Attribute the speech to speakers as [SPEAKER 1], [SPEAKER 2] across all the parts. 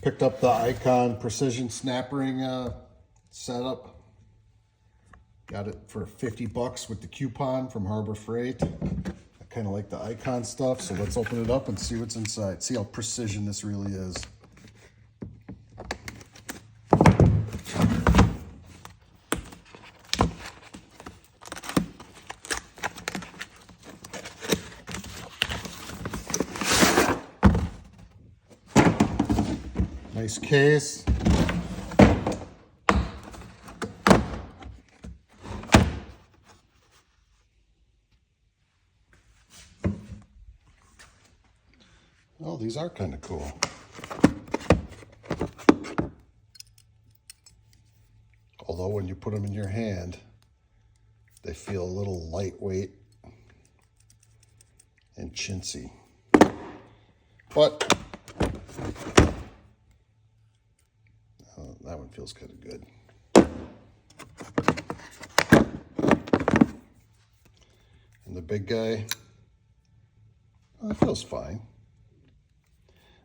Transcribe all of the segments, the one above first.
[SPEAKER 1] Picked up the Icon precision snap ring setup. Got it for 50 bucks with the coupon from Harbor Freight. I kind of like the Icon stuff, so let's open it up and see what's inside. See how precision this really is. Nice case. Oh, these are kind of cool. Although when you put them in your hand, they feel a little lightweight and chintzy. But that one feels kind of good. And the big guy, well, it feels fine.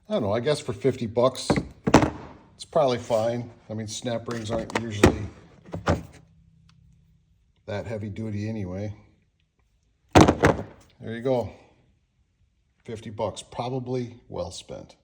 [SPEAKER 1] I don't know, I guess for 50 bucks, it's probably fine. I mean, snap rings aren't usually that heavy duty anyway. There you go. 50 bucks, probably well spent.